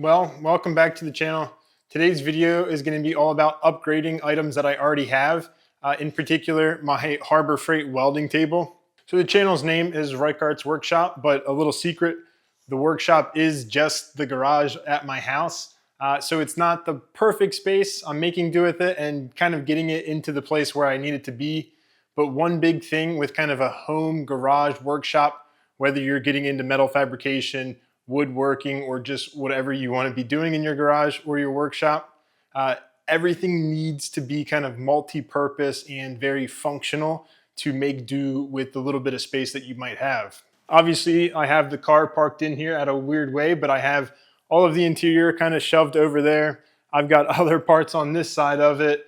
Well, welcome back to the channel. Today's video is going to be all about upgrading items that I already have, in particular my Harbor Freight welding table. So the channel's name is Reichardt's Workshop, but a little secret, the workshop is just the garage at my house. So it's not the perfect space. I'm making do with it and kind of getting it into the place where I need it to be. But one big thing with kind of a home garage workshop, whether you're getting into metal fabrication, woodworking, or just whatever you want to be doing in your garage or your workshop, everything needs to be kind of multi-purpose and very functional to make do with the little bit of space that you might have. Obviously, I have the car parked in here at a weird way, but I have all of the interior kind of shoved over there. I've got other parts on this side of it,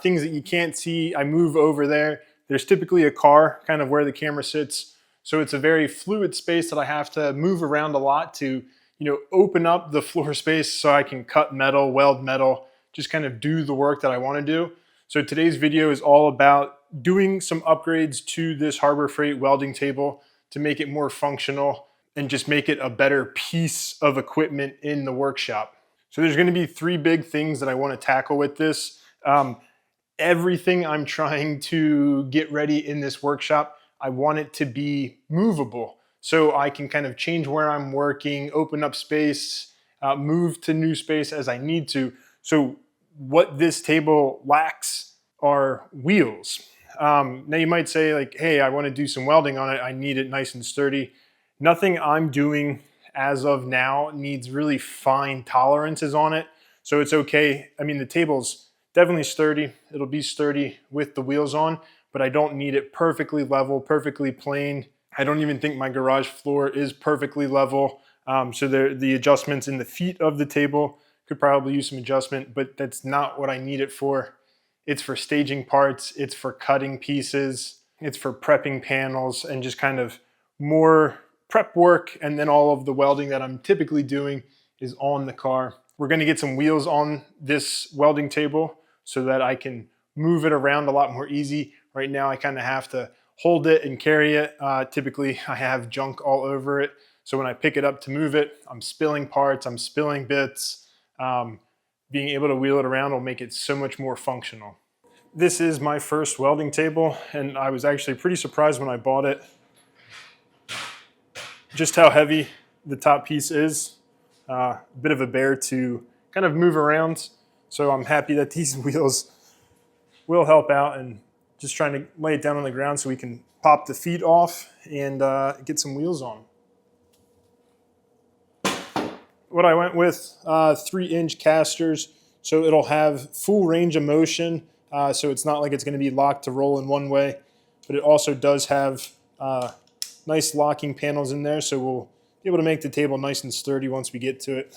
things that you can't see, I move over there. There's typically a car kind of where the camera sits. So it's a very fluid space that I have to move around a lot to, open up the floor space so I can cut metal, weld metal, just kind of do the work that I want to do. So today's video is all about doing some upgrades to this Harbor Freight welding table to make it more functional and just make it a better piece of equipment in the workshop. So there's going to be three big things that I want to tackle with this. Everything I'm trying to get ready in this workshop, I want it to be movable so I can kind of change where I'm working, open up space, move to new space as I need to. So what this table lacks are wheels. Now you might say like, hey, I want to do some welding on it. I need it nice and sturdy. Nothing I'm doing as of now needs really fine tolerances on it. So it's okay. I mean, the table's definitely sturdy. It'll be sturdy with the wheels on, but I don't need it perfectly level, perfectly plain. I don't even think my garage floor is perfectly level. So the adjustments in the feet of the table could probably use some adjustment, but that's not what I need it for. It's for staging parts, it's for cutting pieces, it's for prepping panels and just kind of more prep work. And then all of the welding that I'm typically doing is on the car. We're gonna get some wheels on this welding table so that I can move it around a lot more easy. Right now I kind of have to hold it and carry it. Typically I have junk all over it. So when I pick it up to move it, I'm spilling parts, I'm spilling bits. Being able to wheel it around will make it so much more functional. This is my first welding table and I was actually pretty surprised when I bought it. Just how heavy the top piece is. A bit of a bear to kind of move around. So I'm happy that these wheels will help out, and just trying to lay it down on the ground so we can pop the feet off and get some wheels on. What I went with, 3-inch casters, so it'll have full range of motion, so it's not like it's going to be locked to roll in one way, but it also does have nice locking panels in there, so we'll be able to make the table nice and sturdy once we get to it.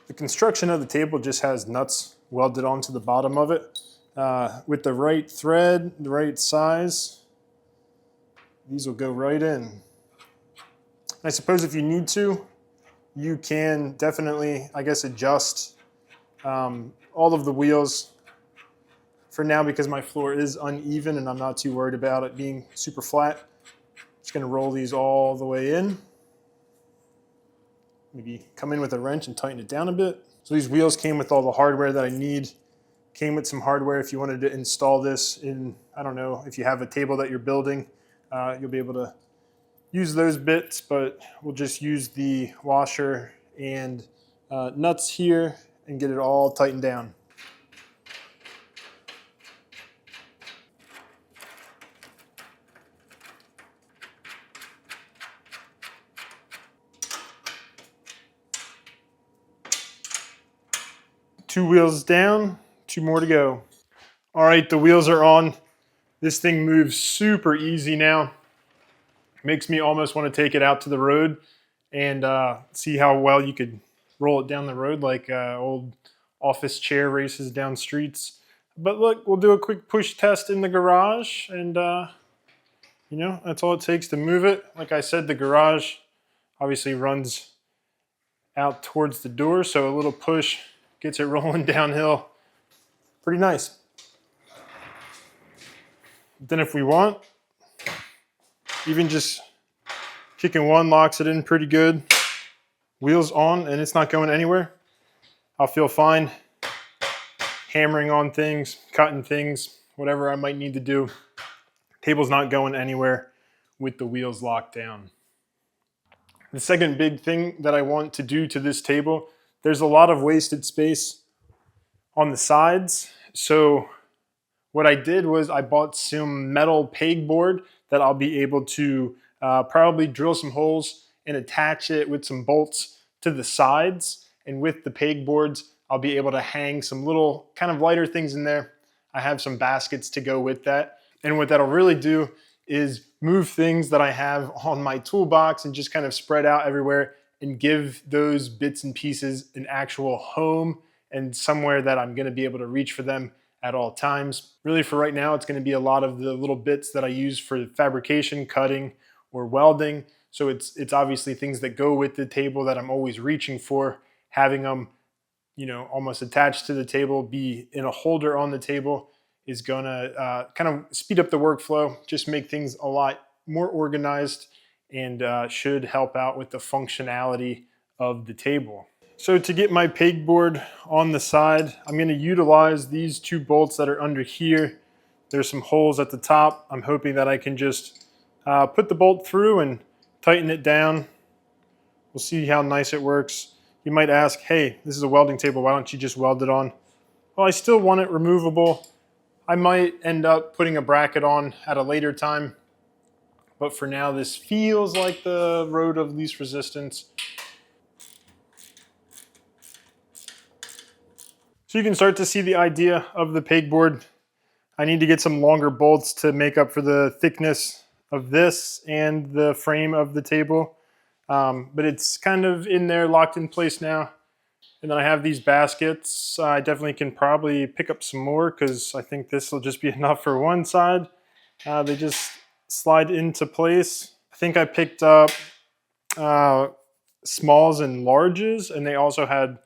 The construction of the table just has nuts welded onto the bottom of it. With the right thread, the right size, these will go right in. I suppose if you need to, you can definitely, I guess, adjust all of the wheels. For now, because my floor is uneven and I'm not too worried about it being super flat, I'm just going to roll these all the way in. Maybe come in with a wrench and tighten it down a bit. So these wheels came with all the hardware that I need. Came with some hardware if you wanted to install this in, I don't know, if you have a table that you're building, you'll be able to use those bits, but we'll just use the washer and nuts here and get it all tightened down. Two wheels down, 2 more to go. All right, the wheels are on. This thing moves super easy now. Makes me almost want to take it out to the road and see how well you could roll it down the road like old office chair races down streets. But look, we'll do a quick push test in the garage and that's all it takes to move it. Like I said, the garage obviously runs out towards the door, so a little push gets it rolling downhill. Pretty nice. Then if we want, even just kicking one locks it in pretty good. Wheels on and it's not going anywhere. I'll feel fine hammering on things, cutting things, whatever I might need to do. Table's not going anywhere with the wheels locked down. The second big thing that I want to do to this table, there's a lot of wasted space on the sides. So what I did was I bought some metal pegboard that I'll be able to probably drill some holes and attach it with some bolts to the sides. And with the pegboards, I'll be able to hang some little kind of lighter things in there. I have some baskets to go with that. And what that'll really do is move things that I have on my toolbox and just kind of spread out everywhere and give those bits and pieces an actual home and somewhere that I'm gonna be able to reach for them at all times. Really for right now, it's gonna be a lot of the little bits that I use for fabrication, cutting, or welding. So it's obviously things that go with the table that I'm always reaching for, having them, you know, almost attached to the table, be in a holder on the table is gonna kind of speed up the workflow, just make things a lot more organized, and should help out with the functionality of the table. So to get my pegboard on the side, I'm going to utilize these two bolts that are under here. There's some holes at the top. I'm hoping that I can just put the bolt through and tighten it down. We'll see how nice it works. You might ask, hey, this is a welding table, why don't you just weld it on? Well, I still want it removable. I might end up putting a bracket on at a later time, but for now this feels like the road of least resistance. So you can start to see the idea of the pegboard. I need to get some longer bolts to make up for the thickness of this and the frame of the table. But it's kind of in there, locked in place now. And then I have these baskets. I definitely can probably pick up some more because I think this will just be enough for one side. They just slide into place. I think I picked up smalls and larges, and they also had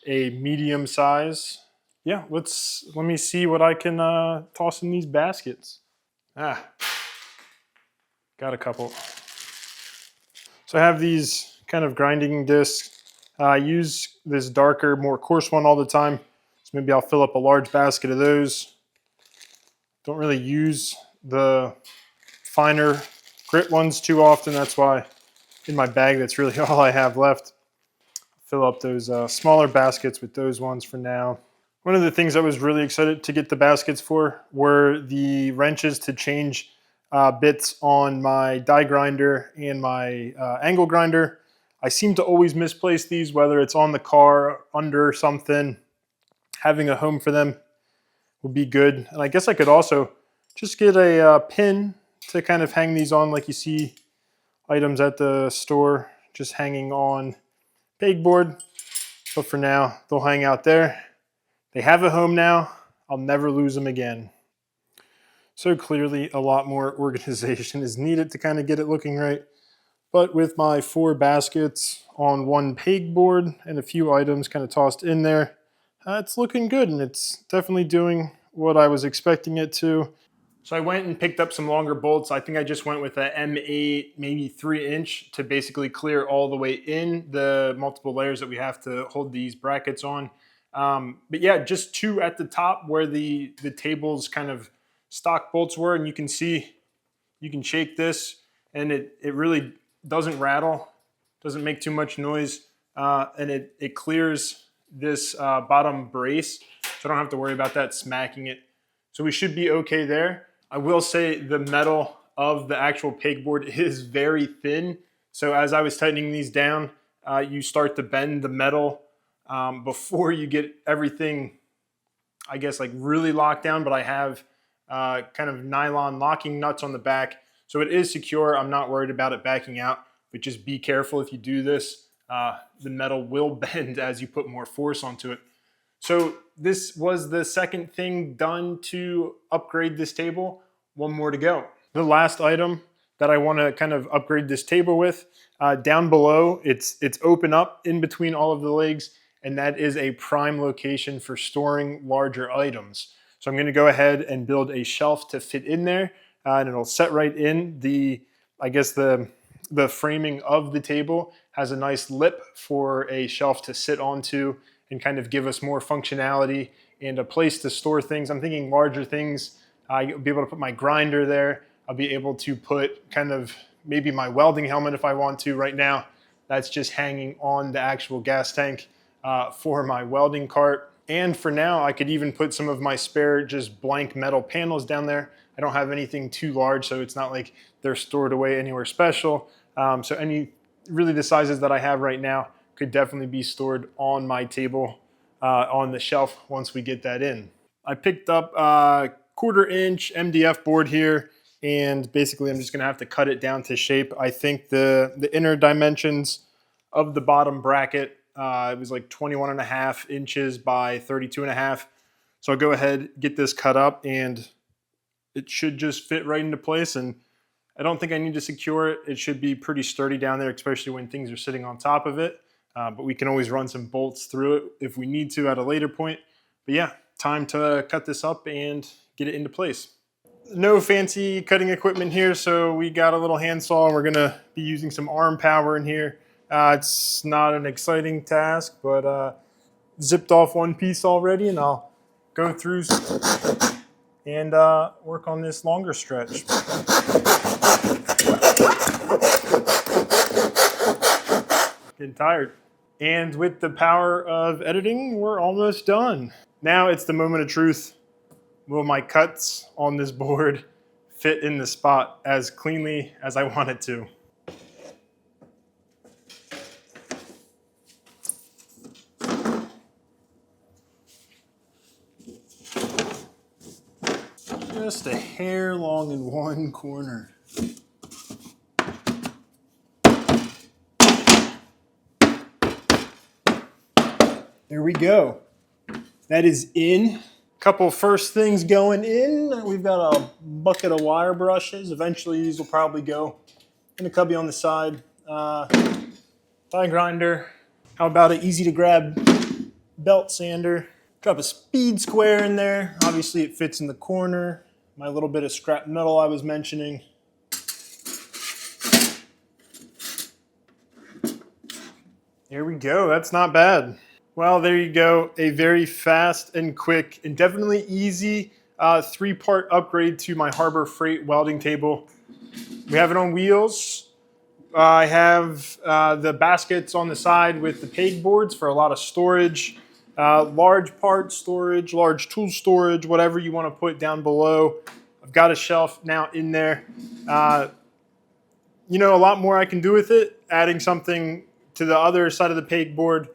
a medium size. Yeah, let me see what I can toss in these baskets. Got a couple. So I have these kind of grinding discs. I use this darker, more coarse one all the time. So maybe I'll fill up a large basket of those. Don't really use the finer grit ones too often. That's why in my bag, that's really all I have left. Fill up those smaller baskets with those ones for now. One of the things I was really excited to get the baskets for were the wrenches to change bits on my die grinder and my angle grinder. I seem to always misplace these, whether it's on the car, under something. Having a home for them would be good. And I guess I could also just get a pin to kind of hang these on, like you see items at the store, just hanging on pegboard. But for now, they'll hang out there. They have a home now. I'll never lose them again. So clearly a lot more organization is needed to kind of get it looking right. But with my 4 baskets on one pegboard and a few items kind of tossed in there, it's looking good, and it's definitely doing what I was expecting it to. So I went and picked up some longer bolts. I think I just went with a M8, maybe 3-inch to basically clear all the way in the multiple layers that we have to hold these brackets on. But yeah, just 2 at the top where the table's kind of stock bolts were, and you can see, you can shake this and it really doesn't rattle, doesn't make too much noise, and it clears this bottom brace, so I don't have to worry about that smacking it. So we should be okay there. I will say the metal of the actual pegboard is very thin, so as I was tightening these down, you start to bend the metal before you get everything, I guess, like really locked down, but I have kind of nylon locking nuts on the back, so it is secure. I'm not worried about it backing out, but just be careful if you do this. The metal will bend as you put more force onto it. So this was the second thing done to upgrade this table. One more to go. The last item that I want to kind of upgrade this table with, down below, it's open up in between all of the legs, and that is a prime location for storing larger items. So I'm going to go ahead and build a shelf to fit in there, and it'll set right in. I guess the framing of the table has a nice lip for a shelf to sit onto and kind of give us more functionality and a place to store things. I'm thinking larger things. I'll be able to put my grinder there. I'll be able to put kind of maybe my welding helmet if I want to. Right now, that's just hanging on the actual gas tank for my welding cart. And for now, I could even put some of my spare just blank metal panels down there. I don't have anything too large, so it's not like they're stored away anywhere special. So really the sizes that I have right now could definitely be stored on my table on the shelf once we get that in. I picked up a 1/4 inch MDF board here, and basically I'm just gonna have to cut it down to shape. I think the inner dimensions of the bottom bracket, it was like 21.5 inches by 32.5. So I'll go ahead, get this cut up, and it should just fit right into place. And I don't think I need to secure it. It should be pretty sturdy down there, especially when things are sitting on top of it. But we can always run some bolts through it if we need to at a later point. But yeah, time to cut this up and get it into place. No fancy cutting equipment here, so we got a little handsaw, and we're gonna be using some arm power in here. It's not an exciting task, but zipped off one piece already, and I'll go through and work on this longer stretch. Getting tired. And with the power of editing, we're almost done. Now it's the moment of truth. Will my cuts on this board fit in the spot as cleanly as I want it to? Just a hair long in one corner. There we go. That is in. Couple first things going in. We've got a bucket of wire brushes. Eventually these will probably go in a cubby on the side. Die grinder. How about an easy to grab belt sander? Drop a speed square in there. Obviously it fits in the corner. My little bit of scrap metal I was mentioning. There we go. That's not bad. Well, there you go. A very fast and quick and definitely easy 3-part upgrade to my Harbor Freight welding table. We have it on wheels. I have the baskets on the side with the pegboards for a lot of storage, large part storage, large tool storage, whatever you want to put down below. I've got a shelf now in there. You know, a lot more I can do with it, adding something to the other side of the pegboard.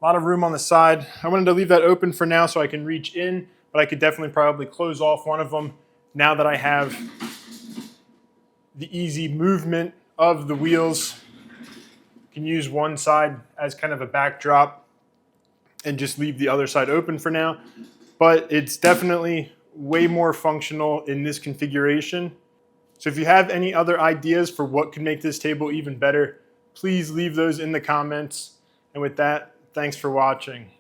A lot of room on the side. I wanted to leave that open for now so I can reach in, but I could definitely probably close off one of them now that I have the easy movement of the wheels. You can use one side as kind of a backdrop and just leave the other side open for now. But it's definitely way more functional in this configuration. So if you have any other ideas for what could make this table even better, please leave those in the comments. And with that, thanks for watching.